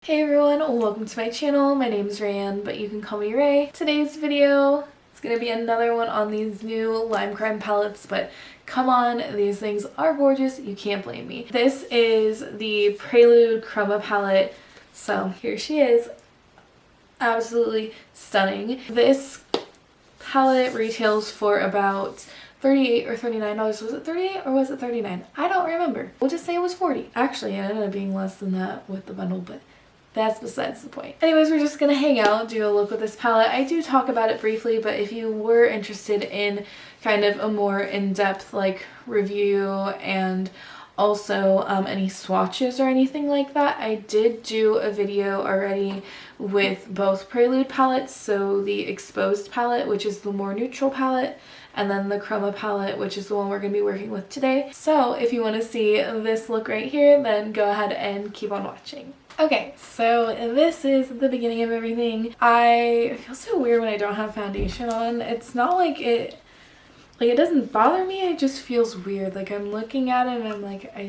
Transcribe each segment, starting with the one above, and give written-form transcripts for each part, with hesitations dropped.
Hey everyone, welcome to my channel. My name is Raeann, but you can call me Ray. Today's video is going to be another one on these new Lime Crime palettes, but come on, these things are gorgeous. You can't blame me. This is the Prelude Chroma palette, so here she is. Absolutely stunning. This palette retails for about $38 or $39. Was it $38 or was it $39? I don't remember. We'll just say it was $40. Actually, it ended up being less than that with the bundle, but that's besides the point. Anyways, we're just gonna hang out, do a look with this palette. I do talk about it briefly, but if you were interested in kind of a more in-depth like review and also any swatches or anything like that, I did do a video already with both Prelude palettes, so the Exposed palette, which is the more neutral palette, and then the Chroma palette, which is the one we're going to be working with today. So if you want to see this look right here, then go ahead and keep on watching. Okay, so this is the beginning of everything. I feel so weird when I don't have foundation on. It's not like it doesn't bother me, it just feels weird. Like I'm looking at it and I'm like, I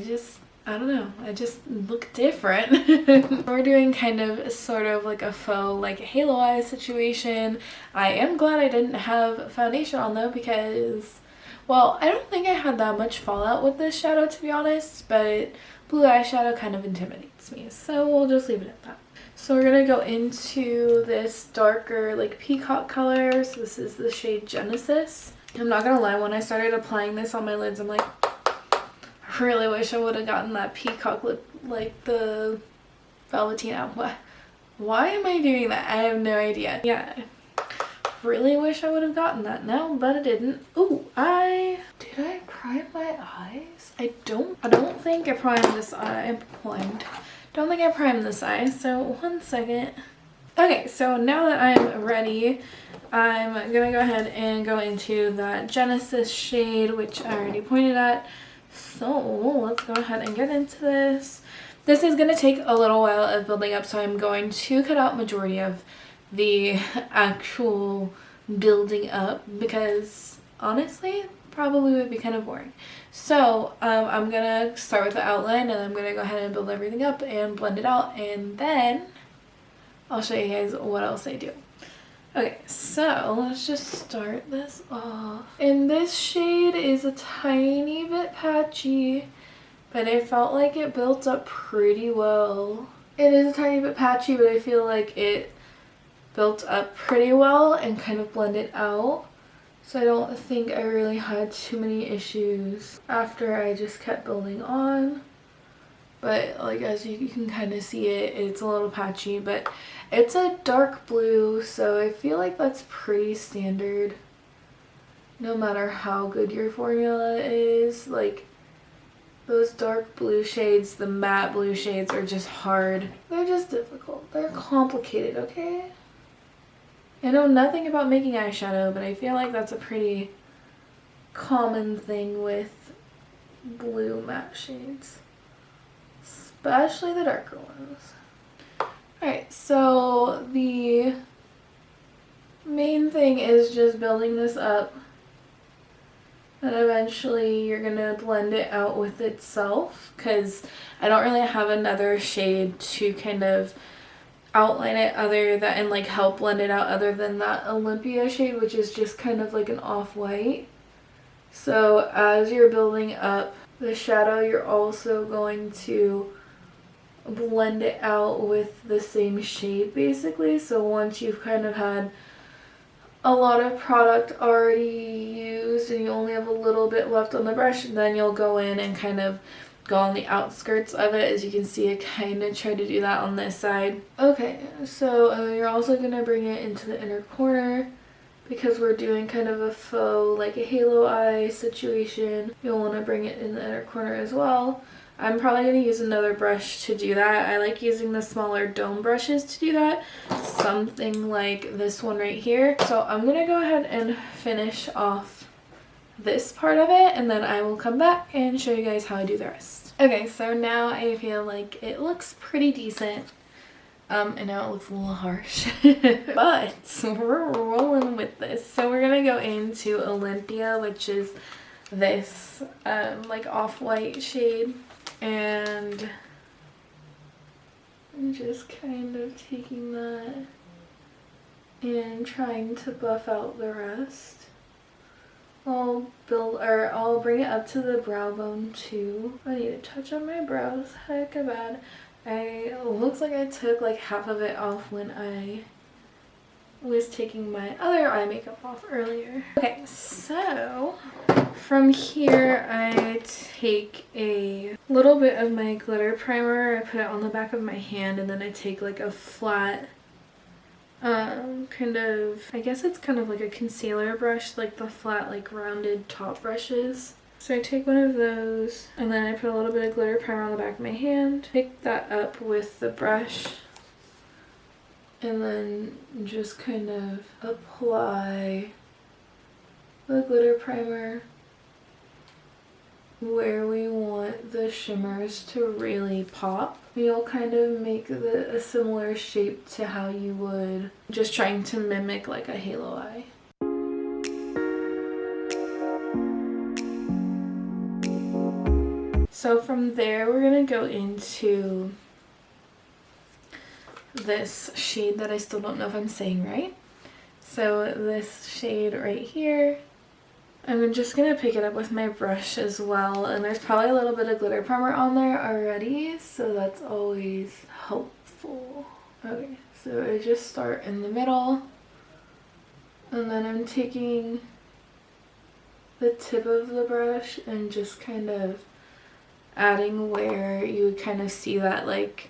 don't know, I just look different. We're doing kind of sort of like a faux like halo eye situation. I am glad I didn't have foundation on though, because, well, I don't think I had that much fallout with this shadow to be honest, but blue eyeshadow kind of intimidates me, so we'll just leave it at that. So we're gonna go into this darker like peacock color. So this is the shade Genesis. I'm not gonna lie, when I started applying this on my lids, I'm like, I really wish I would have gotten that peacock lip, like the velveteen out. Why am I doing that? I have no idea. Yeah, really wish I would have gotten that now, but I didn't. Ooh, did I prime my eyes? I don't think I primed this eye. Don't think I primed this eye, so 1 second. Okay, so now that I'm ready, I'm gonna go ahead and go into that Genesis shade, which I already pointed at. So let's go ahead and get into this. This is gonna take a little while of building up, so I'm going to cut out majority of the actual building up because honestly probably would be kind of boring. So I'm gonna start with the outline and I'm gonna go ahead and build everything up and blend it out, and then I'll show you guys what else I do. Okay, so let's just start this off. And this shade is a tiny bit patchy, but I felt like it built up pretty well. It is a tiny bit patchy, but I feel like it built up pretty well and kind of blended out. So I don't think I really had too many issues after I just kept building on. But like as you can kind of see it's a little patchy, but it's a dark blue, so I feel like that's pretty standard no matter how good your formula is. Like those dark blue shades, the matte blue shades are just hard. They're just difficult. They're complicated, okay? I know nothing about making eyeshadow, but I feel like that's a pretty common thing with blue matte shades, especially the darker ones. Alright, so the main thing is just building this up, and eventually you're gonna blend it out with itself, because I don't really have another shade to kind of outline it other than and like help blend it out other than that Olympia shade, which is just kind of like an off-white. So as you're building up the shadow, you're also going to blend it out with the same shade basically. So once you've kind of had a lot of product already used and you only have a little bit left on the brush, then you'll go in and kind of go on the outskirts of it. As you can see, I kind of try to do that on this side. Okay, so you're also going to bring it into the inner corner because we're doing kind of a faux like a halo eye situation. You'll want to bring it in the inner corner as well. I'm probably going to use another brush to do that. I like using the smaller dome brushes to do that, something like this one right here. So I'm going to go ahead and finish off this part of it, and then I will come back and show you guys how I do the rest. Okay, so now I feel like it looks pretty decent. And now it looks a little harsh, but we're rolling with this. So we're gonna go into Olympia, which is this like off-white shade, and I'm just kind of taking that and trying to buff out the rest. I'll bring it up to the brow bone too. I need to touch on my brows. Heck bad. Looks like I took like half of it off when I was taking my other eye makeup off earlier. Okay, so from here I take a little bit of my glitter primer. I put it on the back of my hand, and then I take like a flat kind of, I guess it's kind of like a concealer brush, like the flat like rounded top brushes. So I take one of those, and then I put a little bit of glitter primer on the back of my hand, pick that up with the brush, and then just kind of apply the glitter primer where we want the shimmers to really pop. You'll kind of make a similar shape to how you would just trying to mimic like a halo eye. So from there we're gonna go into this shade that I still don't know if I'm saying right. So this shade right here, I'm just gonna pick it up with my brush as well, and there's probably a little bit of glitter primer on there already, so that's always helpful. Okay, so I just start in the middle, and then I'm taking the tip of the brush and just kind of adding where you would kind of see that like,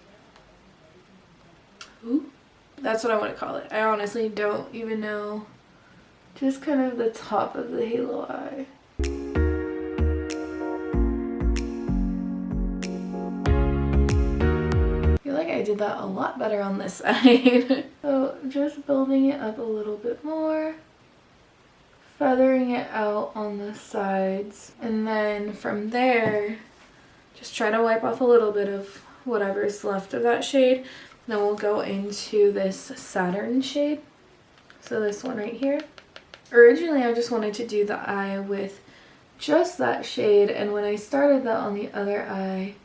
ooh, that's what I want to call it. I honestly don't even know. Just kind of the top of the halo eye. I feel like I did that a lot better on this side. So just building it up a little bit more, feathering it out on the sides, and then from there just try to wipe off a little bit of whatever's left of that shade. Then we'll go into this Saturn shade, so this one right here. Originally I just wanted to do the eye with just that shade, and when I started that on the other eye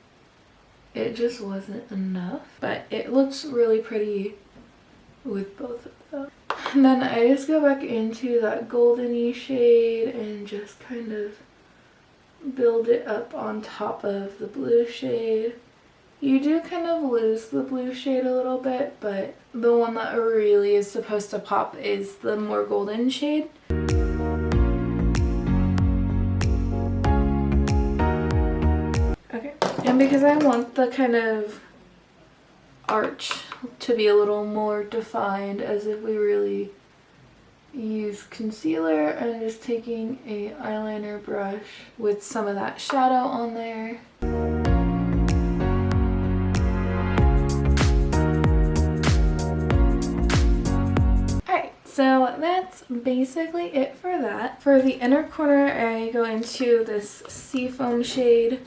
it just wasn't enough, but it looks really pretty with both of them. And then I just go back into that goldeny shade and just kind of build it up on top of the blue shade. You do kind of lose the blue shade a little bit, but the one that really is supposed to pop is the more golden shade. Okay, and because I want the kind of arch to be a little more defined, as if we really use concealer, I'm just taking a eyeliner brush with some of that shadow on there. So that's basically it for that. For the inner corner, I go into this Seafoam shade.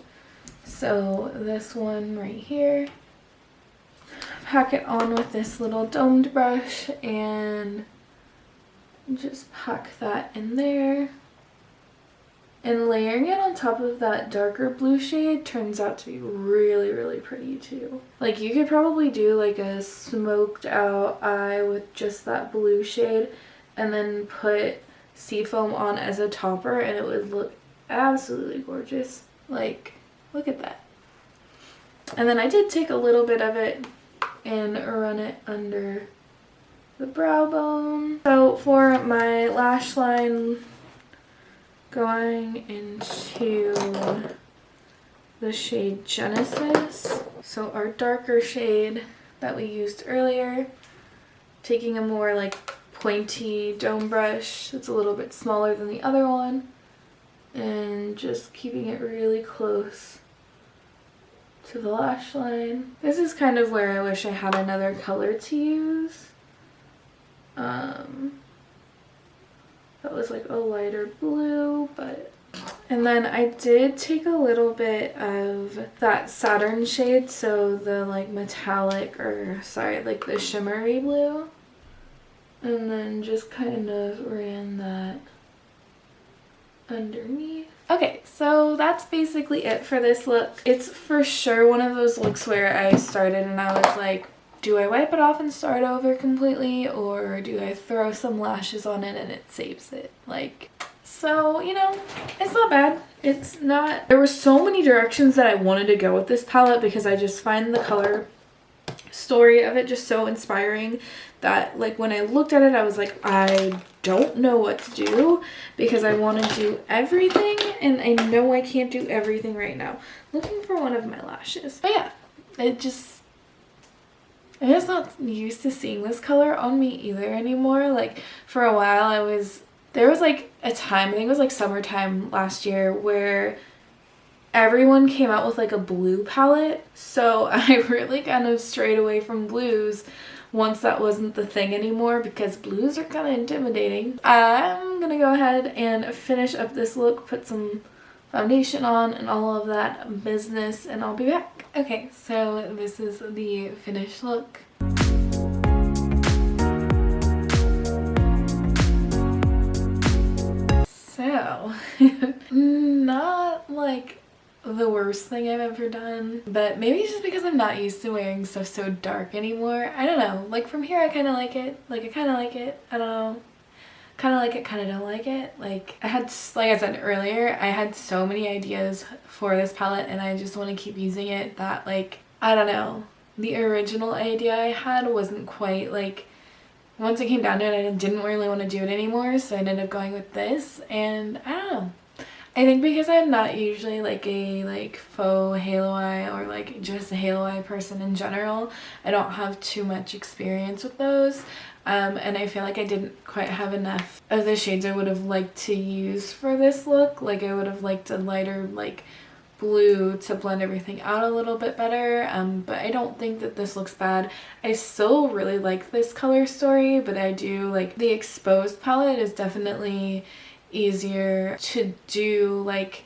So this one right here. Pack it on with this little domed brush and just pack that in there. And layering it on top of that darker blue shade turns out to be really, really pretty too. Like you could probably do like a smoked out eye with just that blue shade and then put Seafoam on as a topper and it would look absolutely gorgeous. Like, look at that. And then I did take a little bit of it and run it under the brow bone. So for my lash line, going into the shade Genesis, so our darker shade that we used earlier, taking a more like pointy dome brush that's a little bit smaller than the other one, and just keeping it really close to the lash line. This is kind of where I wish I had another color to use. That was like a lighter blue, but... And then I did take a little bit of that Saturn shade, so the like metallic, or sorry, like the shimmery blue. And then just kind of ran that underneath. Okay, so that's basically it for this look. It's for sure one of those looks where I started and I was like, do I wipe it off and start over completely, or do I throw some lashes on it and it saves it? Like, so, you know, it's not bad. It's not. There were so many directions that I wanted to go with this palette because I just find the color story of it just so inspiring that, like, when I looked at it, I was like, I don't know what to do because I want to do everything and I know I can't do everything right now. Looking for one of my lashes. But yeah, I'm just not used to seeing this color on me either anymore. Like, for a while there was like a time, I think it was like summertime last year, where everyone came out with like a blue palette. So I really kind of strayed away from blues once that wasn't the thing anymore because blues are kind of intimidating. I'm gonna go ahead and finish up this look, put some foundation on and all of that business, and I'll be back. Okay, so this is the finished look. So, not like the worst thing I've ever done, but maybe it's just because I'm not used to wearing stuff so dark anymore. I don't know, like from here I kind of like it, like I kind of like it, I don't know, kind of like it, kind of don't like it. Like I said earlier, I had so many ideas for this palette and I just want to keep using it that, like, I don't know, the original idea I had wasn't quite, like, once it came down to it, I didn't really want to do it anymore, so I ended up going with this, and I don't know. I think because I'm not usually like a faux halo eye or like just a halo eye person in general, I don't have too much experience with those, and I feel like I didn't quite have enough of the shades I would have liked to use for this look. Like I would have liked a lighter like blue to blend everything out a little bit better, but I don't think that this looks bad. I still really like this color story, but I do like the Exposed palette is definitely easier to do, like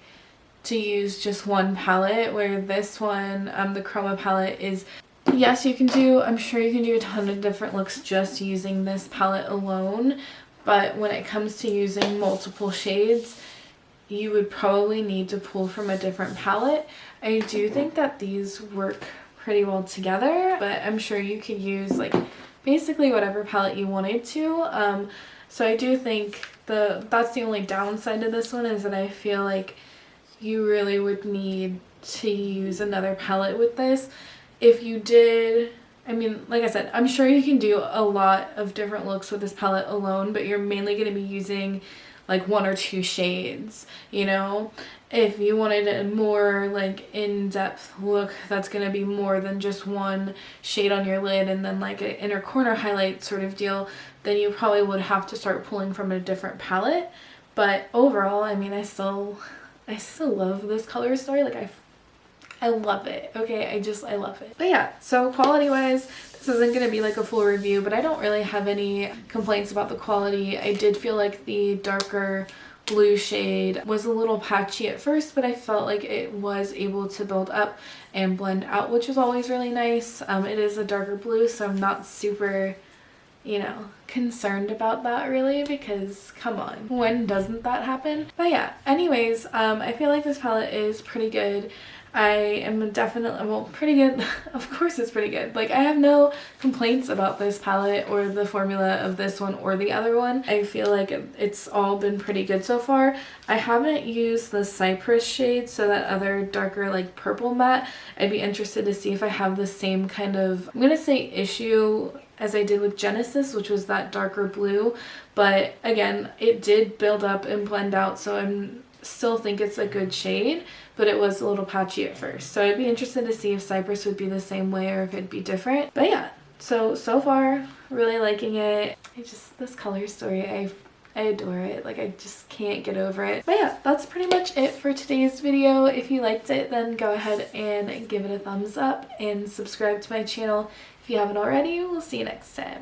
to use just one palette, where this one, the Chroma palette is, yes, you can do, I'm sure you can do a ton of different looks just using this palette alone, but when it comes to using multiple shades, you would probably need to pull from a different palette. I do think that these work pretty well together, but I'm sure you could use like basically whatever palette you wanted to. So I do think that's the only downside to this one, is that I feel like you really would need to use another palette with this. If you did, I mean, like I said, I'm sure you can do a lot of different looks with this palette alone, but you're mainly going to be using like one or two shades, you know? If you wanted a more like in-depth look that's going to be more than just one shade on your lid and then like an inner corner highlight sort of deal, then you probably would have to start pulling from a different palette. But overall, I mean, I still love this color story. Like I love it. Okay, I love it. But yeah, so quality wise, this isn't going to be like a full review, but I don't really have any complaints about the quality. I did feel like the darker blue shade was a little patchy at first, but I felt like it was able to build up and blend out, which is always really nice. It is a darker blue, so I'm not super, you know, concerned about that really, because come on, when doesn't that happen? But yeah, anyways, I feel like this palette is pretty good. I am definitely, well, pretty good. Of course it's pretty good. Like, I have no complaints about this palette or the formula of this one or the other one. I feel like it's all been pretty good so far. I haven't used the Cypress shade, so that other darker like purple matte. I'd be interested to see if I have the same kind of, I'm gonna say issue as I did with Genesis, which was that darker blue. But again, it did build up and blend out, so I'm still think it's a good shade, but it was a little patchy at first. So I'd be interested to see if Cypress would be the same way or if it'd be different. But yeah, so far really liking it. This color story, I adore it. Like, I just can't get over it. But yeah, that's pretty much it for today's video. If you liked it, then go ahead and give it a thumbs up and subscribe to my channel if you haven't already. We'll see you next time.